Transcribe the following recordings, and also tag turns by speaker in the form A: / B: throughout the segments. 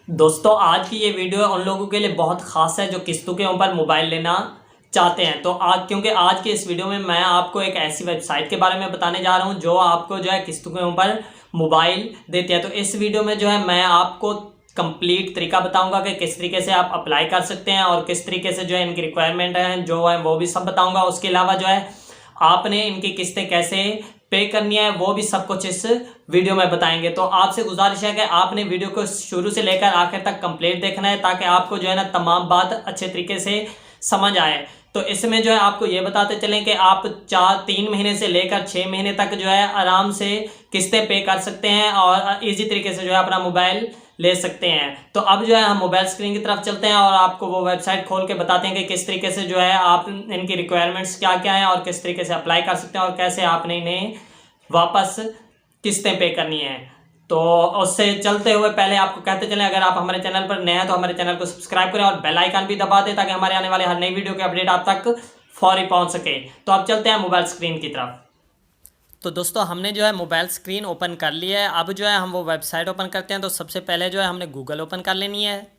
A: दोस्तों आज की ये वीडियो उन लोगों के लिए बहुत खास है जो किस्तों के ऊपर मोबाइल लेना चाहते हैं। तो आज क्योंकि आज की इस वीडियो में मैं आपको एक ऐसी वेबसाइट के बारे में बताने जा रहा हूं जो आपको जो है किस्तों के ऊपर मोबाइल देती है। तो इस वीडियो में जो है मैं आपको कंप्लीट तरीका बताऊंगा कि किस तरीके से आप अप्लाई कर सकते हैं और किस तरीके से जो है इनकी रिक्वायरमेंट है जो है वो भी सब बताऊंगा। उसके अलावा जो है आपने इनकी किस्तें कैसे पे करनी है वो भी सब कुछ इस वीडियो में बताएंगे। तो आपसे गुजारिश है कि आपने वीडियो को शुरू से लेकर आखिर तक कंप्लीट देखना है ताकि आपको जो है ना तमाम बात अच्छे तरीके से समझ आए। तो इसमें जो है आपको ये बताते चलें कि आप 3 महीने से लेकर 6 महीने तक जो है आराम से किस्तें पे कर सकते हैं और इजी तरीके से जो है अपना मोबाइल ले सकते हैं। तो अब जो है हम मोबाइल स्क्रीन की तरफ चलते हैं और आपको वो वेबसाइट खोल के बताते हैं कि किस तरीके से जो है आप इनकी रिक्वायरमेंट्स क्या क्या हैं और किस तरीके से अप्लाई कर सकते हैं और कैसे आपने इन्हें वापस किस्तें पे करनी है। तो उससे चलते हुए पहले आपको कहते चलें, अगर आप हमारे चैनल पर नए हैं तो हमारे चैनल को सब्सक्राइब करें और बेल आइकन भी दबा दें ताकि हमारे आने वाले हर नई वीडियो के अपडेट आप तक फौरी पहुंच सके। तो अब चलते हैं मोबाइल स्क्रीन की तरफ। तो दोस्तों हमने जो है मोबाइल स्क्रीन ओपन कर लिया है। अब जो है हम वो वेबसाइट ओपन करते हैं। तो सबसे पहले जो है हमने गूगल ओपन कर लेनी है।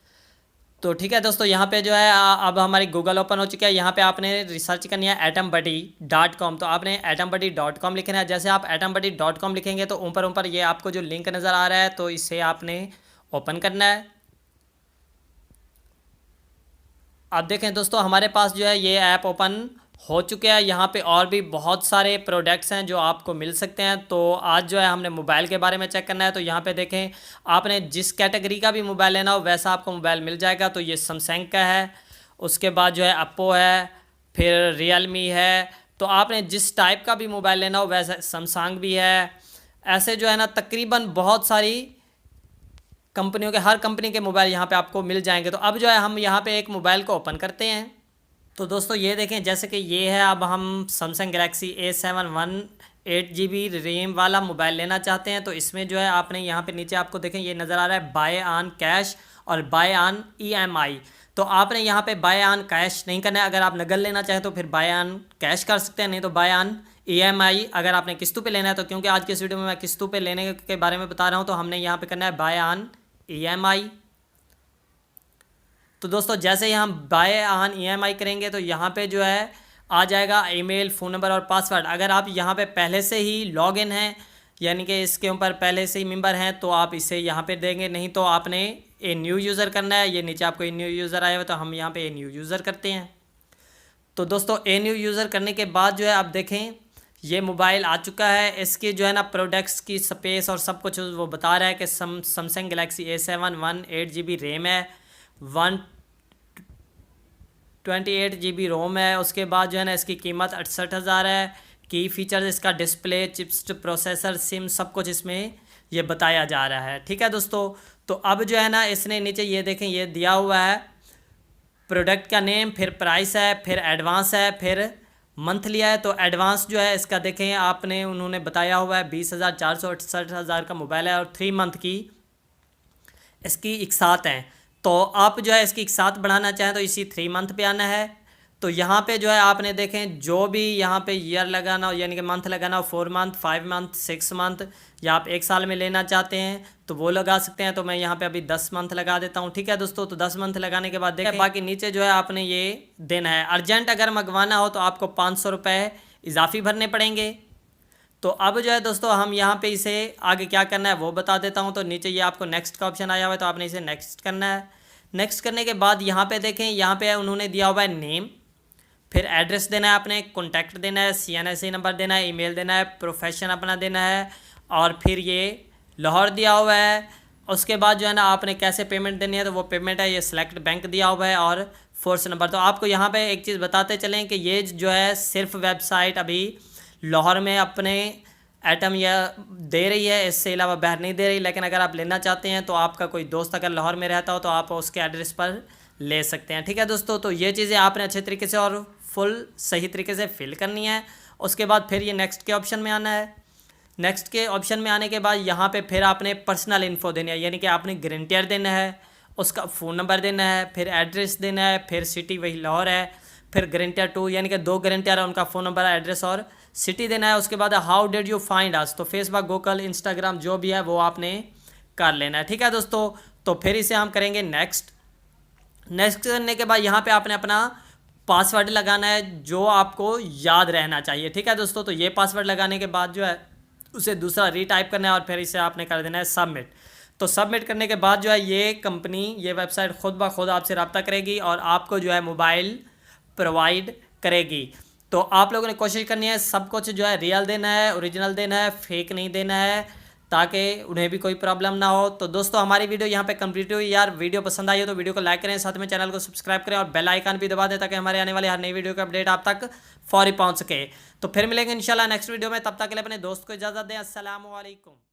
A: तो ठीक है दोस्तों, यहाँ पे जो है अब हमारी गूगल ओपन हो चुकी है। यहाँ पे आपने रिसर्च करनी है atombuddy.com। तो आपने atombuddy.com लिखना है। जैसे आप atombuddy.com लिखेंगे तो ऊपर ऊपर ये आपको जो लिंक नज़र आ रहा है तो इसे आपने ओपन करना है। अब देखें दोस्तों हमारे पास जो है ये ऐप ओपन हो चुके हैं। यहाँ पे और भी बहुत सारे प्रोडक्ट्स हैं जो आपको मिल सकते हैं। तो आज जो है हमने मोबाइल के बारे में चेक करना है। तो यहाँ पे देखें, आपने जिस कैटेगरी का भी मोबाइल लेना हो वैसा आपको मोबाइल मिल जाएगा। तो ये सैमसंग का है, उसके बाद जो है अप्पो है, फिर रियलमी है। तो आपने जिस टाइप का भी मोबाइल लेना हो वैसा सैमसंग भी है। ऐसे जो है ना तकरीबन बहुत सारी कंपनियों के हर कंपनी के मोबाइल यहाँ पे आपको मिल जाएंगे। तो अब जो है हम यहाँ पे एक मोबाइल को ओपन करते हैं। तो दोस्तों ये देखें, जैसे कि ये है, अब हम Samsung Galaxy A7 8GB RAM वाला मोबाइल लेना चाहते हैं। तो इसमें जो है आपने यहाँ पे नीचे आपको देखें ये नज़र आ रहा है बाय ऑन कैश और बाय ऑन EMI। तो आपने यहाँ पे बाय ऑन कैश नहीं करना है। अगर आप नगद लेना चाहें तो फिर बाय ऑन कैश कर सकते हैं, नहीं तो बाय ऑन EMI अगर आपने किस्तों पे लेना है। तो क्योंकि आज के इस वीडियो में मैं किस्तों पे लेने के बारे में बता रहा हूँ तो हमने यहाँ पे करना है बाय ऑन EMI। तो दोस्तों जैसे ही हम बाय ऑन EMI करेंगे तो यहाँ पे जो है आ जाएगा ईमेल, फ़ोन नंबर और पासवर्ड। अगर आप यहाँ पे पहले से ही लॉग इन हैं यानी कि इसके ऊपर पहले से ही मेंबर हैं तो आप इसे यहाँ पे देंगे, नहीं तो आपने ए न्यू यूज़र करना है। ये नीचे आपको ए न्यू यूज़र आया हुआ तो हम यहाँ पे ए न्यू यूज़र करते हैं। तो दोस्तों ए न्यू यूज़र करने के बाद जो है आप देखें ये मोबाइल आ चुका है। इसकी जो है ना प्रोडक्ट्स की स्पेस और सब कुछ वो बता रहा है कि Samsung Galaxy A7 8GB RAM है, 128GB रोम है। उसके बाद जो है ना इसकी कीमत 68,000 है। की फीचर्स इसका डिस्प्ले, चिप्स, प्रोसेसर, सिम सब कुछ इसमें ये बताया जा रहा है। ठीक है दोस्तों, तो अब जो है ना इसने नीचे ये देखें ये दिया हुआ है प्रोडक्ट का नेम, फिर प्राइस है, फिर एडवांस है, फिर मंथली है। तो एडवांस जो है इसका देखें आपने उन्होंने बताया हुआ है 20,468 का मोबाइल है और 3 मंथ की इसकी इकसात हैं। तो आप जो है इसकी इकसात बढ़ाना चाहें तो इसी 3 मंथ पे आना है। तो यहाँ पे जो है आपने देखें जो भी यहाँ पे ईयर लगाना हो यानी कि मंथ लगाना हो 4 मंथ, 5 मंथ, 6 मंथ, या आप 1 साल में लेना चाहते हैं तो वो लगा सकते हैं। तो मैं यहाँ पे अभी 10 मंथ लगा देता हूँ। ठीक है दोस्तों, तो 10 मंथ लगाने के बाद देखें बाकी नीचे जो है आपने ये देना है। अर्जेंट अगर मंगवाना हो तो आपको 500 रुपये इजाफी भरने पड़ेंगे। तो अब जो है दोस्तों हम यहाँ पे इसे आगे क्या करना है वो बता देता हूँ। तो नीचे ये आपको नेक्स्ट का ऑप्शन आया हुआ है तो आपने इसे नेक्स्ट करना है। नेक्स्ट करने के बाद यहाँ पे देखें यहाँ पे उन्होंने दिया हुआ है नेम, फिर एड्रेस देना है, आपने कॉन्टैक्ट देना है, CNSE नंबर देना है, ईमेल देना है, प्रोफेशन अपना देना है और फिर ये लाहौर दिया हुआ है। उसके बाद जो है ना आपने कैसे पेमेंट देनी है तो वो पेमेंट है, ये सेलेक्ट बैंक दिया हुआ है और फोर्स नंबर। तो आपको यहाँ पे एक चीज़ बताते चलें कि ये जो है सिर्फ वेबसाइट अभी लाहौर में अपने एटम या दे रही है, इससे अलावा बाहर नहीं दे रही। लेकिन अगर आप लेना चाहते हैं तो आपका कोई दोस्त अगर लाहौर में रहता हो तो आप उसके एड्रेस पर ले सकते हैं। ठीक है दोस्तों, तो ये चीज़ें आपने अच्छे तरीके से और फुल सही तरीके से फिल करनी है। उसके बाद फिर ये नेक्स्ट के ऑप्शन में आना है। नेक्स्ट के ऑप्शन में आने के बाद यहाँ पे फिर आपने पर्सनल इन्फो देनी है यानी कि आपने गारंटर देना है, उसका फ़ोन नंबर देना है, फिर एड्रेस देना है, फिर सिटी वही लाहौर है, फिर गारंटर 2 यानी कि 2 गारंटर है, उनका फ़ोन नंबर, एड्रेस और सिटी देना है। उसके बाद how did you find us, तो फेसबुक, गूगल, इंस्टाग्राम जो भी है वो आपने कर लेना है। ठीक है दोस्तों, तो फिर इसे हम करेंगे नेक्स्ट। नेक्स्ट करने के बाद यहाँ पे आपने अपना पासवर्ड लगाना है जो आपको याद रहना चाहिए। ठीक है दोस्तों, तो ये पासवर्ड लगाने के बाद जो है उसे दूसरा रीटाइप करना है और फिर इसे आपने कर देना है सबमिट। तो सबमिट करने के बाद जो है ये कंपनी, ये वेबसाइट खुद ब खुद आपसे रब्ता करेगी और आपको जो है मोबाइल प्रोवाइड करेगी। तो आप लोगों ने कोशिश करनी है सब कुछ जो है रियल देना है, ओरिजिनल देना है, फेक नहीं देना है, ताकि उन्हें भी कोई प्रॉब्लम ना हो। तो दोस्तों हमारी वीडियो यहाँ पे कंप्लीट हुई। यार वीडियो पसंद आई हो तो वीडियो को लाइक करें, साथ में चैनल को सब्सक्राइब करें और बेल आइकन भी दबा दें ताकि हमारे आने वाली हर नई वीडियो का अपडेट आप तक फौरी पहुँच सके। तो फिर मिलेंगे इंशाल्लाह नेक्स्ट वीडियो में, तब तक के लिए अपने दोस्त को इजाज़त दें। अस्सलाम वालेकुम।